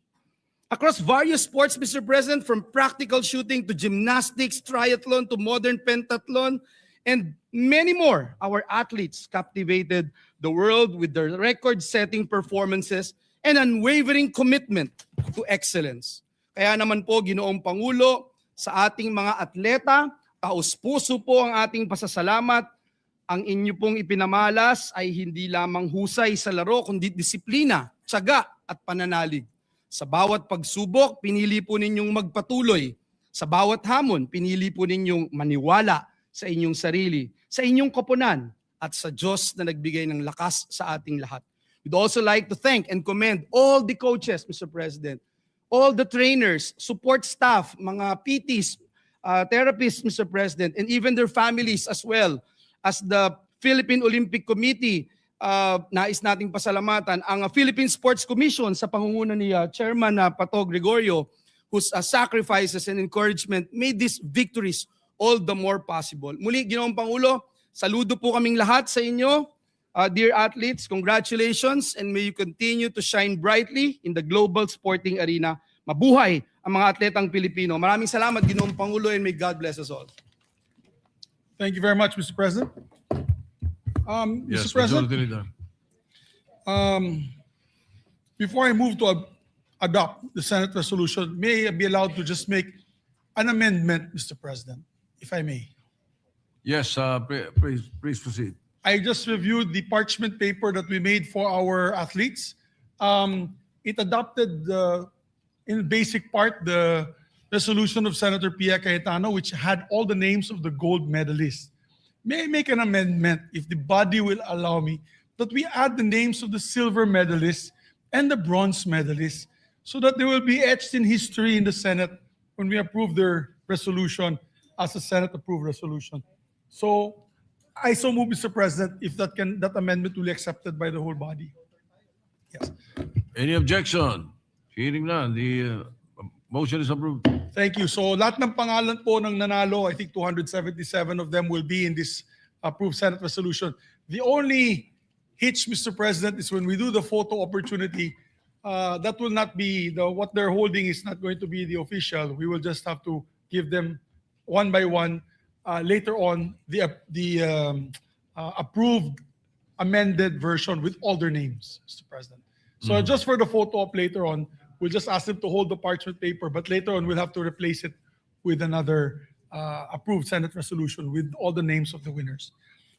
Across various sports, Mr. President, from practical shooting to gymnastics, triathlon to modern pentathlon, and many more, our athletes captivated the world with their record-setting performances and unwavering commitment to excellence. Kaya naman po, Ginoong Pangulo, sa ating mga atleta, taos-puso po ang ating pasasalamat. Ang inyo pong ipinamalas ay hindi lamang husay sa laro, kundi disiplina, tiyaga at pananalig. Sa bawat pagsubok, pinili po ninyong magpatuloy. Sa bawat hamon, pinili po ninyong maniwala sa inyong sarili, sa inyong koponan, at sa Diyos na nagbigay ng lakas sa ating lahat. We'd also like to thank and commend all the coaches, Mr. President, all the trainers, support staff, mga PTs, therapists, Mr. President, and even their families as well. As the Philippine Olympic Committee, nais nating pasalamatan ang Philippine Sports Commission sa pangunguna ni Chairman Pato Gregorio, whose sacrifices and encouragement made these victories all the more possible. Muli, Ginoong Pangulo, saludo po kaming lahat sa inyo. Dear athletes, congratulations and may you continue to shine brightly in the global sporting arena. Mabuhay ang mga atletang Pilipino. Maraming salamat, Ginoong Pangulo, and may God bless us all. Thank you very much, Mr. President. Yes, Mr. President, Majority Leader. before I move to adopt the Senate resolution, may I be allowed to just make an amendment, Mr. President, if I may? Yes, please proceed. I just reviewed the parchment paper that we made for our athletes. It adopted in basic part the resolution of Senator Pia Cayetano, which had all the names of the gold medalists. May I make an amendment, if the body will allow me, that we add the names of the silver medalists and the bronze medalists so that they will be etched in history in the Senate when we approve their resolution as a Senate-approved resolution. So I so move, Mr. President, if that amendment will be accepted by the whole body. Yes. Any objection? Hearing none, the motion is approved. Thank you. So lahat ng pangalan po ng nanalo, I think 277 of them will be in this approved Senate resolution. The only hitch, Mr. President, is when we do the photo opportunity, that will not be, what they're holding is not going to be the official. We will just have to give them one by one later on the approved amended version with all their names, Mr. President. So just for the photo op later on, we'll just ask them to hold the parchment paper, but later on we'll have to replace it with another approved Senate resolution with all the names of the winners.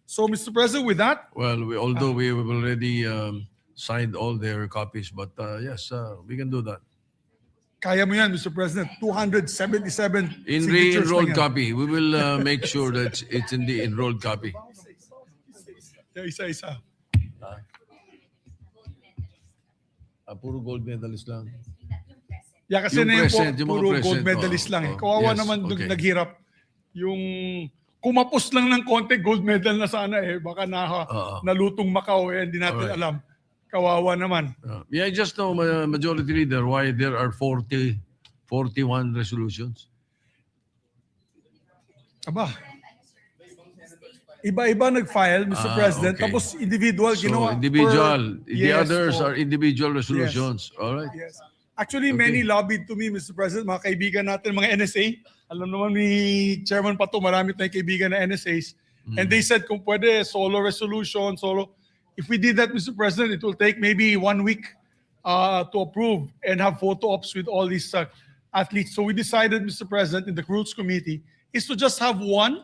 So, Mr. President, with that, Well, although we have already signed all their copies, but yes, we can do that. kaya mo yan, Mr. President. 277 In signatures re-enrolled lang yan. copy, we will make sure that it's in the enrolled copy. Yeah, isa-isa. Puro gold medalist lang. Yeah, kasi Yung na yun po, present, yung mga puro present, gold medalist oo, lang. oo. Kawawa Yes, naman okay. naghirap. Yung kumapos lang ng konti, gold medal na sana eh. Baka Oo. nalutong Macau eh, hindi natin Alright. alam. Kawawa naman. Yeah, I just know, Majority Leader, why there are 41 resolutions. Aba. Iba-iba nag-file, Mr. President. Okay. Tapos individual So, ginawa. individual. The Yes, others po. are individual resolutions. All right. Yes. Actually, Okay. many lobbied to me, Mr. President, mga kaibigan natin, mga NSA. Alam naman ni Chairman Pato, marami tayong kaibigan na NSAs. And they said, kung pwede, solo resolution, solo. If we did that, Mr. President, it will take maybe 1 week to approve and have photo ops with all these athletes. So we decided, Mr. President, in the Rules Committee, is to just have one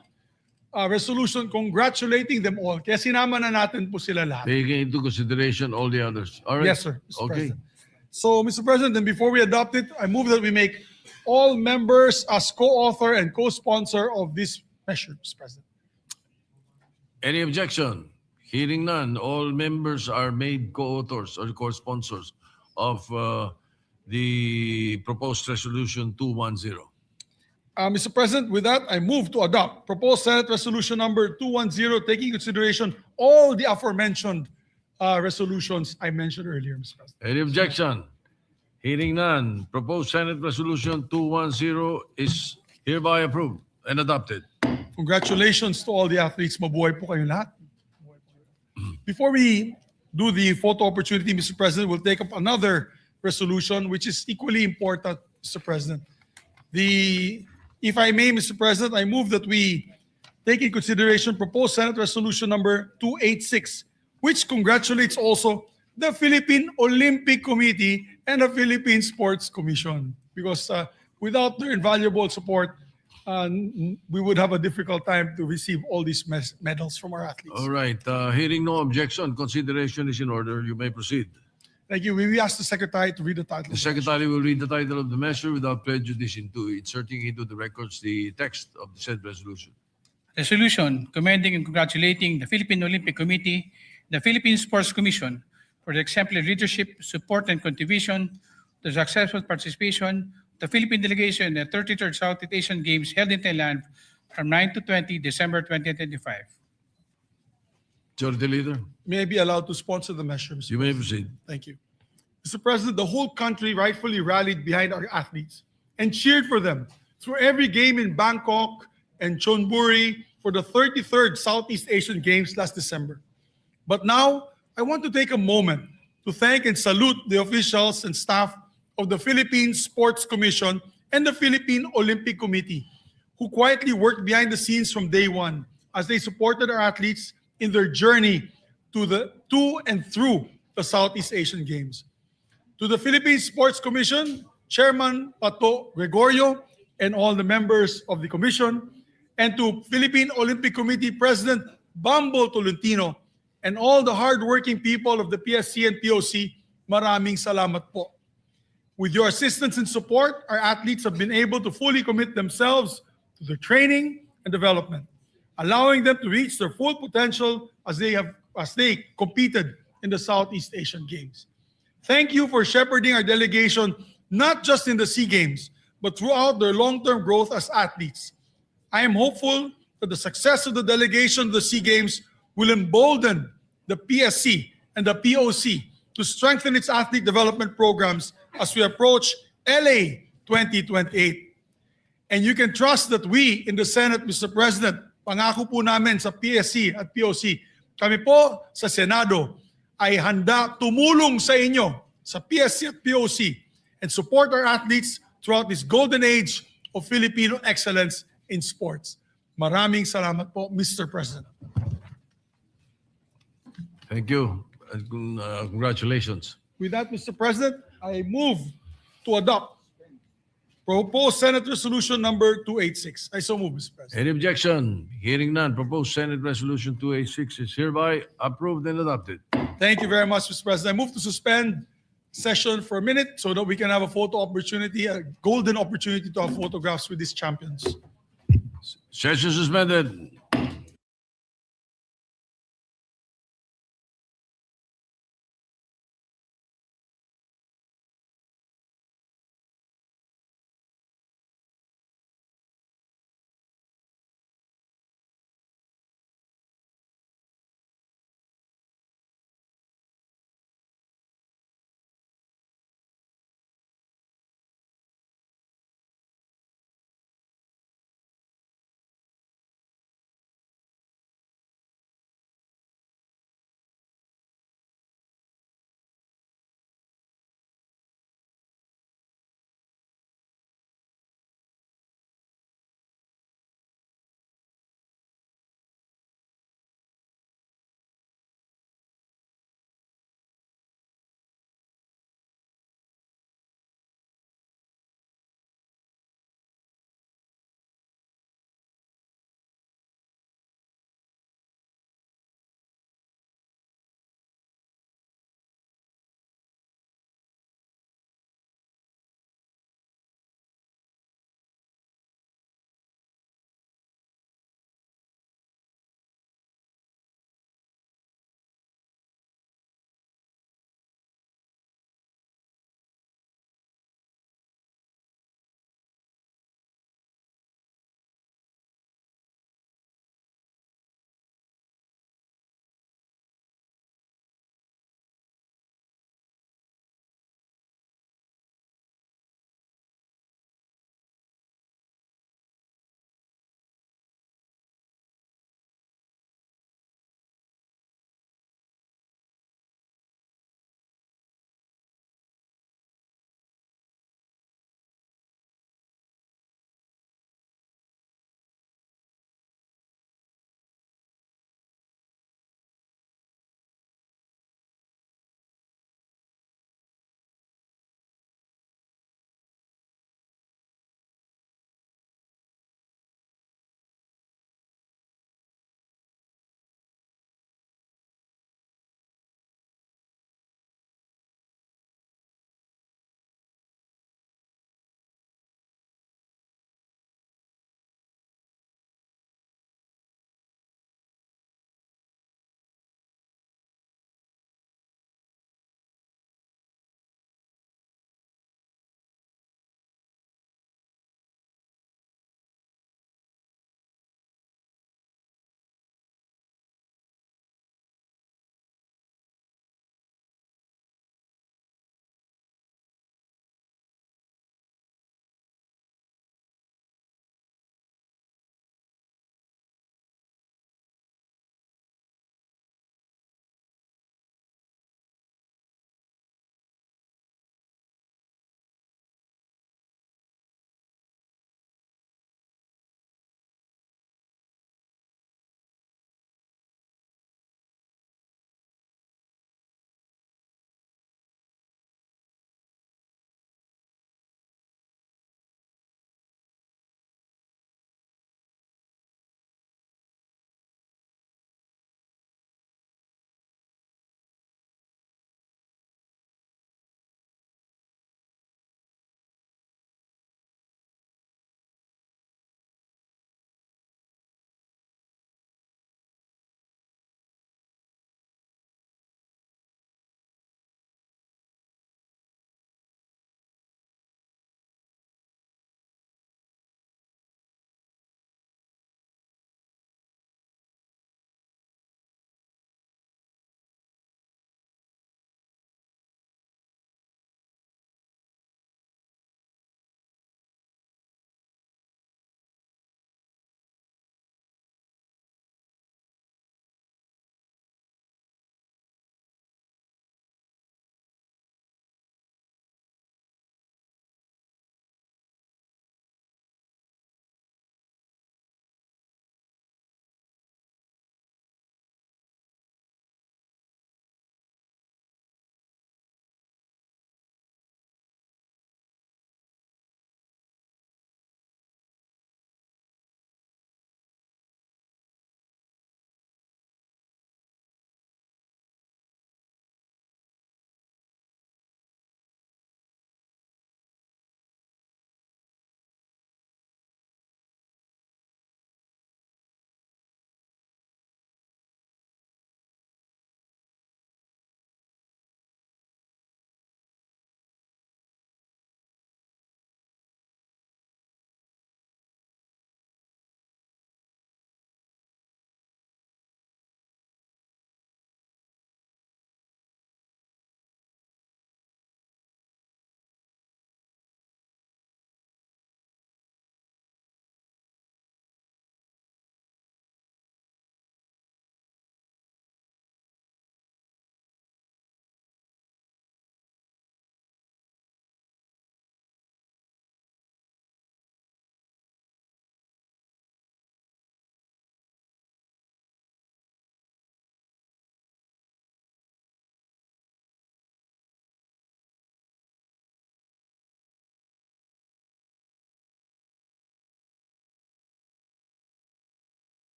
resolution congratulating them all. Kaya sinama na natin po sila lahat. Taking into consideration all the others. All right. Yes, sir, Mr. Okay. President. So, Mr. President, and before we adopt it, I move that we make all members as co-author and co-sponsor of this measure, Mr. President. Any objection? Hearing none, all members are made co-authors or co-sponsors of the proposed resolution 210. Mr. President, with that, I move to adopt proposed Senate Resolution number 210, taking into consideration all the aforementioned resolutions I mentioned earlier, Mr. President. Any objection? Hearing none, proposed Senate resolution 210 is hereby approved and adopted. Congratulations to all the athletes. Mabuhay po kayo lahat. Before we do the photo opportunity, Mr. President, we'll take up another resolution which is equally important, Mr. President. If I may, Mr. President, I move that we take in consideration proposed Senate Resolution number 286, which congratulates also the Philippine Olympic Committee and the Philippine Sports Commission. Because without their invaluable support, we would have a difficult time to receive all these medals from our athletes. All right. Hearing no objection, consideration is in order. You may proceed. Thank you. We ask the Secretary to read the title. The Secretary will read the title of the measure without prejudice into inserting into the records the text of the said resolution. Resolution commending and congratulating the Philippine Olympic Committee, the Philippine Sports Commission for the exemplary leadership, support, and contribution to the successful participation of the Philippine delegation in the 33rd Southeast Asian Games held in Thailand from 9 to 20 December 2025. Majority Leader, May I be allowed to sponsor the measure, Mr. you may proceed. Thank you. Mr. President, the whole country rightfully rallied behind our athletes and cheered for them through every game in Bangkok and Chonburi for the 33rd Southeast Asian Games last December. But now, I want to take a moment to thank and salute the officials and staff of the Philippine Sports Commission and the Philippine Olympic Committee, who quietly worked behind the scenes from day one as they supported our athletes in their journey to and through the Southeast Asian Games. To the Philippine Sports Commission, Chairman Pato Gregorio, and all the members of the Commission, and to Philippine Olympic Committee President Bambo Tolentino, and all the hardworking people of the PSC and POC, maraming salamat po. With your assistance and support, our athletes have been able to fully commit themselves to their training and development, allowing them to reach their full potential as they competed in the Southeast Asian Games. Thank you for shepherding our delegation, not just in the SEA Games, but throughout their long-term growth as athletes. I am hopeful that the success of the delegation to the SEA Games will embolden the PSC and the POC to strengthen its athlete development programs as we approach LA 2028. And you can trust that we in the Senate, Mr. President, pangako po namin sa PSC at POC, kami po sa Senado ay handa tumulong sa inyo sa PSC at POC and support our athletes throughout this golden age of Filipino excellence in sports. Maraming salamat po, Mr. President. Thank you. And congratulations. With that, Mr. President, I move to adopt proposed Senate Resolution number 286. I so move, Mr. President. Any objection? Hearing none, proposed Senate Resolution 286 is hereby approved and adopted. Thank you very much, Mr. President. I move to suspend session for a minute so that we can have a photo opportunity, a golden opportunity to have photographs with these champions. Session suspended.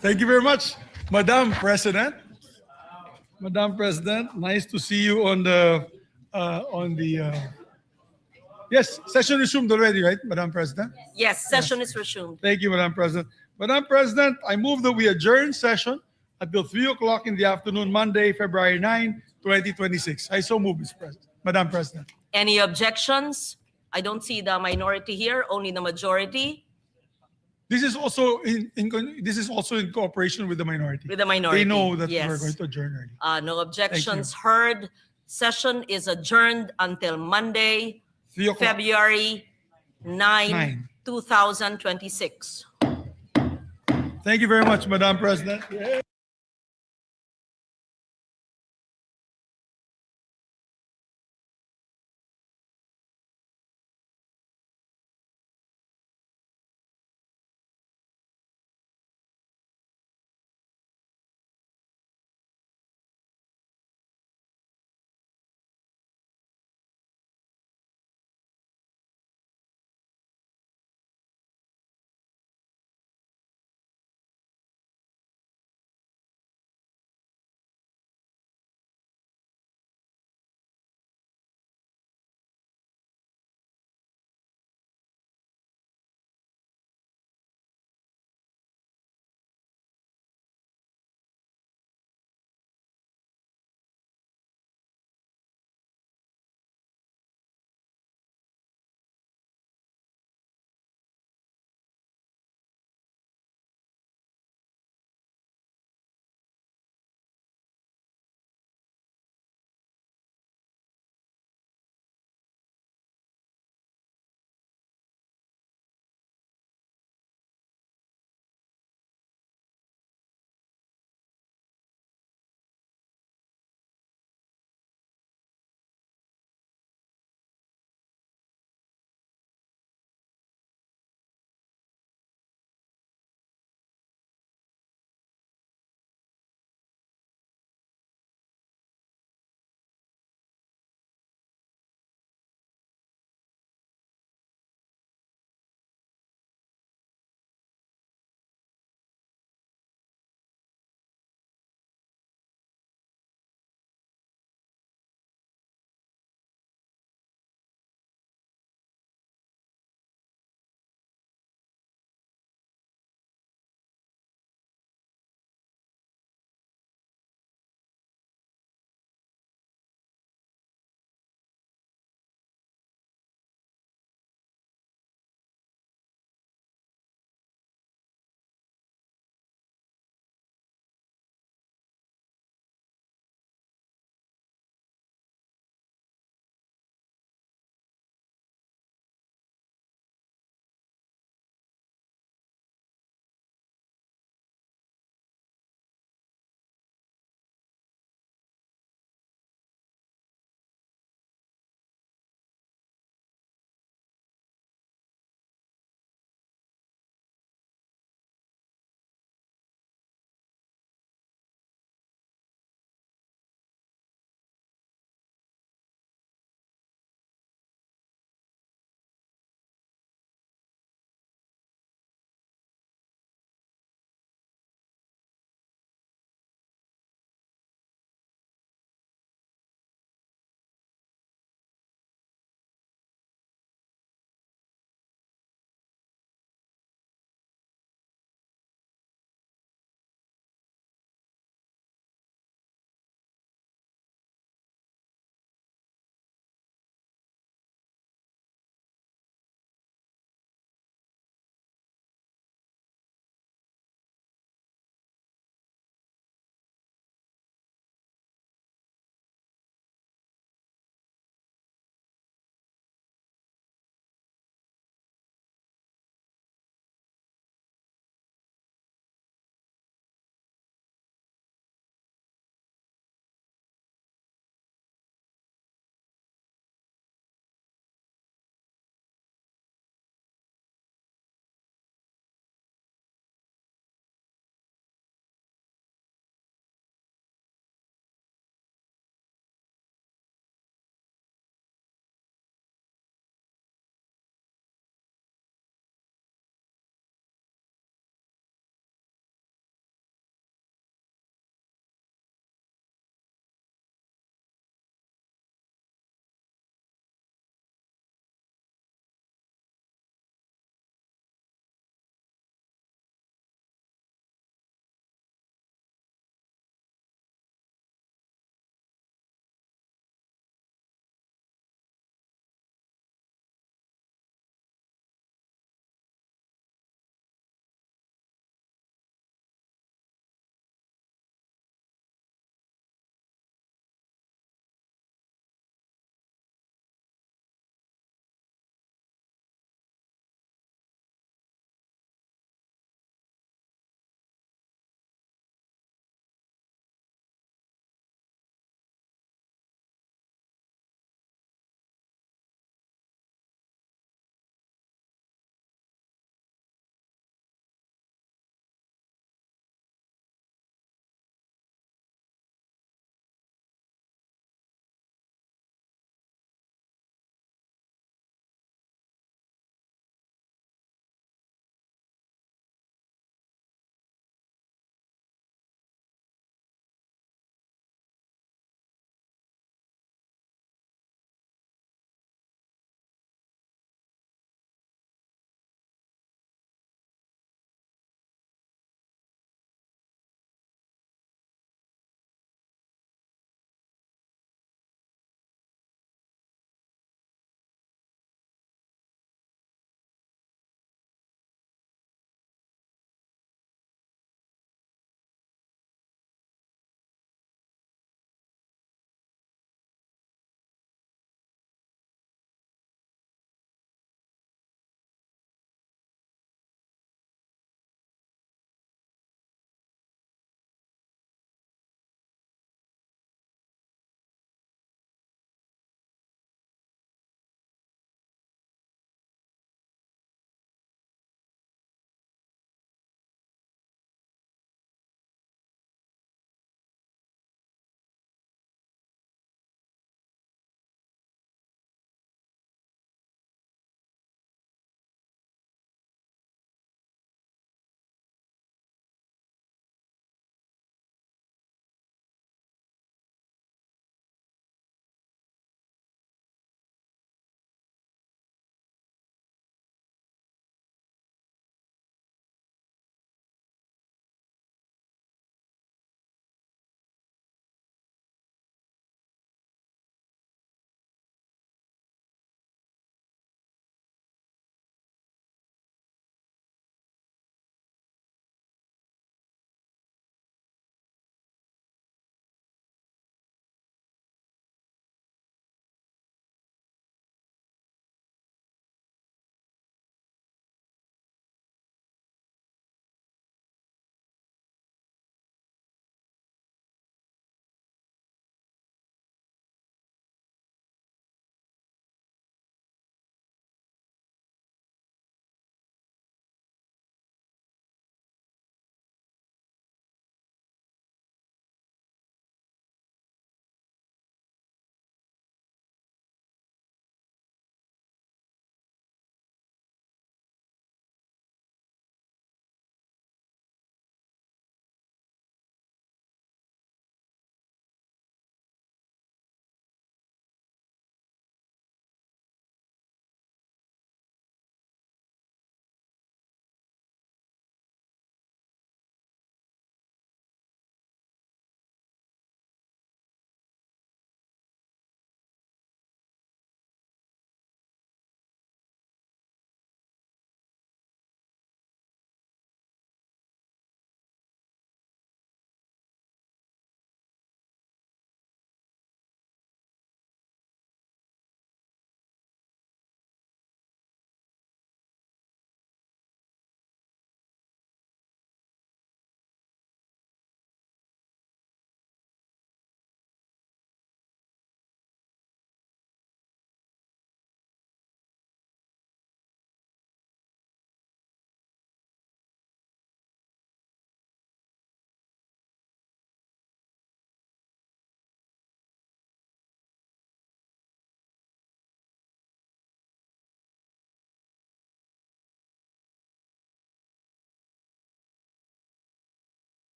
Thank you very much, Madam President. Madam President, nice to see you on the yes, session resumed already, right, Madam President? Yes, session is resumed. Thank you, Madam President. Madam President, I move that we adjourn session until 3 o'clock in the afternoon, Monday, February 9, 2026. I so move, Mr. President. Madam President. Any objections? I don't see the minority here, only the majority This is also in cooperation with the minority. with the minority. They know that Yes. we're going to adjourn early. No objections heard. Session is adjourned until Monday, 3 o'clock. February 9, 9. 2026. Thank you very much, Madam President.